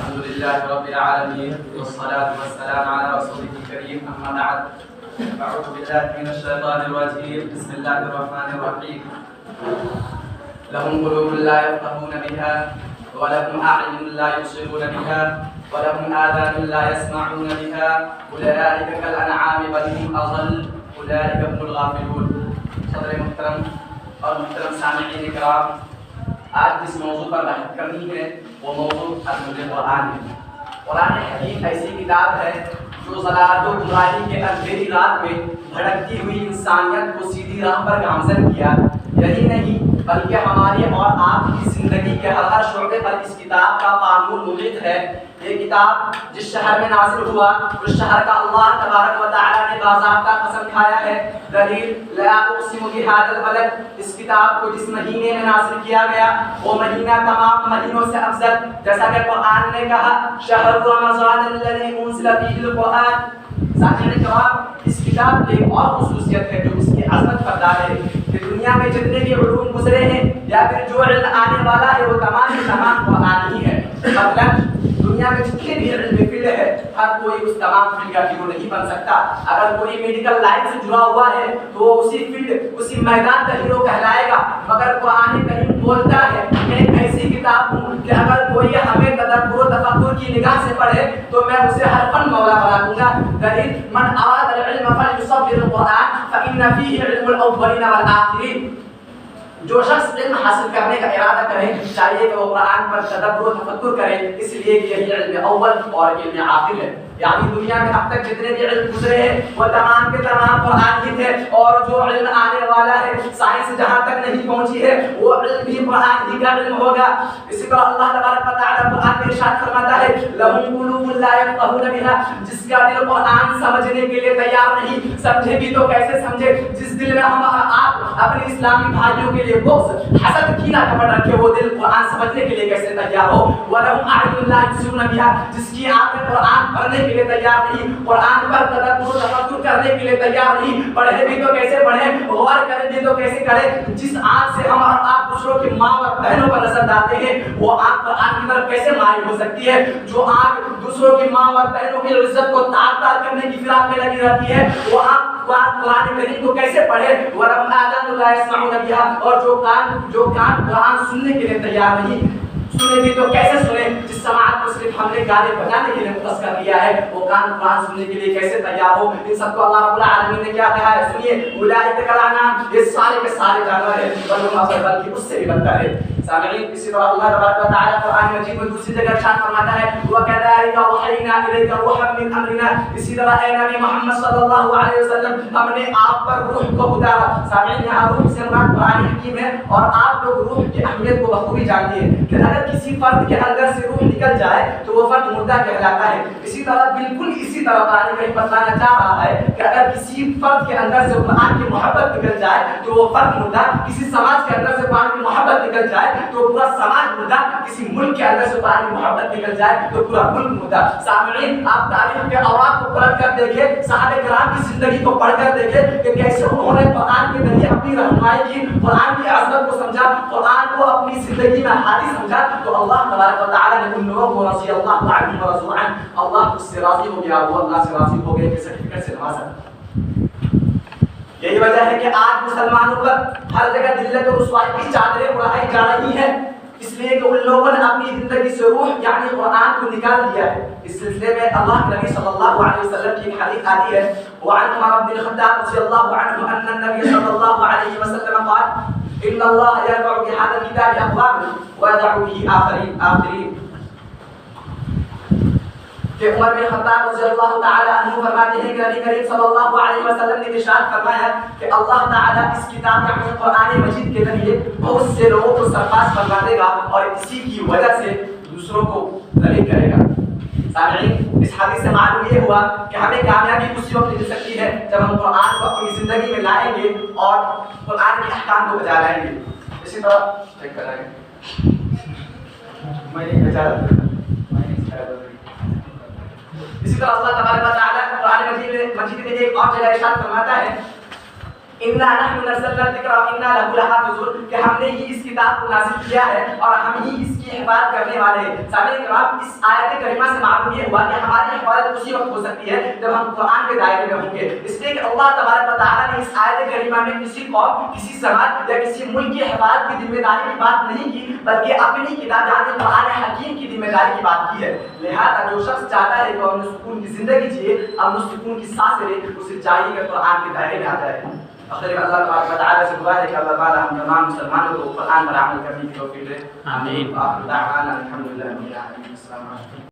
الحمد لله رب العالمين والصلاة والسلام على رسوله الكريم أما بعد أعوذ بالله من الشيطان الرجيم بسم الله الرحمن الرحيم لهم قلوب لا يفقهون بها ولهم أعين لا يبصرون بها ولهم آذان لا يسمعون بها أولئك كالأنعام بل هم أضل أولئك هم الغافلون. صدر محترم اور محترم سامعین کرام، آج جس موضوع پر بحث کرنی ہے وہ موضوع قرآن ہے. قرآن حکیم ایسی کتاب ہے جو ضلالت و گمراہی کے اندھیری رات میں بھٹکتی ہوئی انسانیت کو سیدھی راہ پر گامزن کیا. یہی نہیں بلکہ ہماری اور آپ کی زندگی کے ہر شعبے پر اس کتاب کا قانون محیط ہے. یہ کتاب جس شہر میں نازل ہوا اس شہر کا اللہ تبارک و تعالی نے باضابطہ قسم کھایا ہے. دلیل لا اقسم بهذا البلد، اس کتاب کو جس مہینے میں نازل کیا گیا وہ مہینہ تمام مہینوں سے افضل، جیسا کہ قرآن نے کہا شہر رمضان الذی انزل فیہ القرآن. سامعین کرام، اس کتاب کی ایک اور خصوصیت ہے جو اس کی عظمت پر ڈالے کہ دنیا میں جتنے بھی علوم گزرے ہیں یا پھر جو علم آنے والا ہے وہ تمام قرآن ہی ہے. مطلب دنیا میں جتنے بھی علم فیلڈ ہے ہر کوئی اس تمام فیلڈ کا ہیرو نہیں بن سکتا. اگر کوئی میڈیکل لائن سے جڑا ہوا ہے تو وہ اسی فیلڈ اسی میدان کا ہیرو کہلائے گا. مگر قرآن کریم بولتا ہے میں ایک ایسی کتاب ہوں کہ اگر کوئی ہمیں تدبر و تفکر کی نگاہ سے پڑھے تو میں اسے ہر فن مولا بنا دوں گا. دلیل من اراد العلم فليصبر القرآن فإن فيه علم الأولين والآخرين. جو شخص علم حاصل کرنے کا ارادہ کرے چاہیے کہ وہ قرآن پر تدبر و تفکر کرے، اس لیے کہ یہی علم اول اور علم آخر ہے. یعنی دنیا میں اب تک جتنے بھی علم گزرے ہیں وہ تمام کے تمام قرآن ہی تھے، اور جو علم آنے والا ہے سائنس جہاں تک نہیں پہنچی ہے وہ علم بھی قرآن ہی کا علم ہوگا. اسی طرح اللہ تبارک و تعالی قرآن میں ارشاد فرماتا ہے لهم قلوب لا يفقهون بها، جس کا دل قرآن سمجھنے کے لیے تیار نہیں، سمجھے بھی تو کیسے سمجھے. جس دل میں ہم آپ اپنے اسلامی بھائیوں کے لیے بغض حسد کینہ کپٹ رکھے وہ دل قرآن سمجھنے کے لیے کیسے تیار ہو. ولهم اعین لا يبصرون بها، جس کی آنکھیں قرآن پڑھنے کے لیے تیار نہیں، قرآن پر تدبر و تفکر کرنے کے لیے تیار نہیں، پڑھے بھی تو کیسے پڑھے، غور کرے بھی تو کیسے کرے. جس آنکھ سے ہم اور آپ دوسروں کی ماں اور بہنوں پر نظر ڈالتے ہیں وہ آنکھ قرآن کی طرف کیسے مائل ہو سکتی ہے. جو آنکھ دوسروں کی ماں اور بہنوں کی عزت کو تار تار کرنے کی فراق میں لگی رہتی ہے وہ آنکھ قرآن کریم کو کیسے پڑھے. وَلَهُمْ آذَانٌ لَا يَسْمَعُونَ بِهَا، اور جو کان قرآن سننے کے لیے تیار نہیں، سنے بھی تو کیسے سنے. جس سماعت کو صرف ہم نے گانے بجانے کے لیے مختص کر لیا ہے وہ کان قرآن سننے کے لیے کیسے تیار ہو. ان سب کو اللہ رب العالمین نے کیا کہا ہے سنیے اولئک کالانعام، یہ سارے کے سارے جانور ہیں بل ہم افضل، بلکہ اس سے بھی بدتر ہے. سامعین اسی طرح اللہ تبارک و تعالی قرآن مجید میں دوسری جگہ ارشاد فرماتا ہے وَكَذَلِكَ أَوْحَيْنَا إِلَيْكَ رُوحًا مِّنْ أَمْرِنَا، اسی طرح اے نبی محمد صلی اللہ علیہ وسلم ہم نے آپ پر روح کو اتارا. سامعین یہاں روح سے مراد قرآن حکیم ہے اور آپ لوگ روح کی اہمیت کو بخوبی جانتے ہیں کہ اگر کسی فرد کے اندر سے روح نکل جائے تو وہ فرد مردہ کہلاتا ہے. اسی طرح بالکل اسی طرح قرآن کریم بتانا چاہ رہا ہے کہ اگر کسی فرد کے اندر سے قرآن کی محبت نکل جائے تو وہ فرد مردہ، کسی سماج کے اندر سے قرآن کی محبت نکل جائے تو پورا سماج مردہ، کسی ملک کے اندر سے قرآن کی محبت نکل جائے تو پورا ملک مردہ. سامعین آپ تاریخ کے اوراق کو پلٹ کر دیکھیں، صحابہ کرام کی زندگی کو پڑھ کر دیکھیں کہ کیسے انہوں نے قرآن کے ذریعے اپنی رہنمائی کی، قرآن کی عظمت کو سمجھا، قرآن کو اپنی زندگی میں حاضر سمجھا. تو اللہ تبارک و تعالی نے ان لوگوں کو رضی اللہ عنہم ورضوا عنہ، اللہ اس سے راضی ہو گیا، وہ اللہ سے راضی ہو گئے کہ سرٹیفکیٹ سے نوازا. یہی وجہ ہے کہ آج مسلمانوں پر ہر جگہ ذلت و رسوائی کی چادریں اڑائی جا رہی ہیں، اس لیے کہ ان لوگوں نے اپنی زندگی سے روح یعنی قرآن کو نکال دیا ہے. اس سلسلے میں اللہ کے نبی صلی اللہ علیہ وسلم کی ایک حدیث آتی ہے وعن عمر بن الخطاب رضی اللہ عنہ ان النبي صلی اللہ علیہ وسلم قال ان اللہ يرفع بهذا الكتاب اقواما ويضع به آخرين. کہ عمر بن خطاب رضی اللہ تعالی عنہ فرماتے ہیں کہ نبی کریم صلی اللہ علیہ وسلم نے ارشاد فرمایا کہ اللہ تعالی اس کتاب یعنی قرآن مجید کے ذریعے بہت سے لوگوں کو سرفراز فرما دے گا اور اسی کی وجہ سے دوسروں کو ذلیل کرے گا. سامعین اس حدیث سے معلوم یہ ہوا کہ ہمیں کامیابی اسی وقت مل سکتی ہے جب ہم قرآن کو اپنی زندگی میں لائیں گے اور قرآن کے احکام کو بجا لائیں گے. اسی طرح چیک کرائیں گے اسی طرح اللہ تبارک و تعالی قرآن مجید میں ایک اور جگہ ارشاد فرماتا ہے انا نحن نزلنا الذکر وانا له لحافظون کہ ہم نے ہی اس کتاب کو نازل کیا ہے اور ہم ہی اس کی حفاظت کرنے والے ہیں. سامعین کرام اس آیت کریمہ سے معلوم یہ ہوا کہ ہماری حفاظت اسی وقت ہو سکتی ہے جب ہم قرآن کے دائرے میں ہوں گے. اس لیے کہ اللہ تبارک و تعالیٰ نے اس آیت کریمہ میں کسی قوم کسی سماج یا کسی ملک کی حفاظت کی ذمہ داری کی بات نہیں کی بلکہ اپنی کتاب یعنی قرآن حکیم کی ذمہ داری کی بات کی ہے. لہذا جو شخص چاہتا ہے کہ وہ امن سکون کی زندگی جیے امن سکون کی سانس لے اسے چاہیے کہ قرآن کے دائرے میں آ جائے. آخر میں اللہ تبارک و تعالیٰ سے دعا ہے کہ اللہ تعالیٰ ہم تمام مسلمانوں کو قرآن پر عمل کرنے کی توفیق دے. آمین. وآخر دعوانا الحمدللہ رب العالمین. السلام علیکم.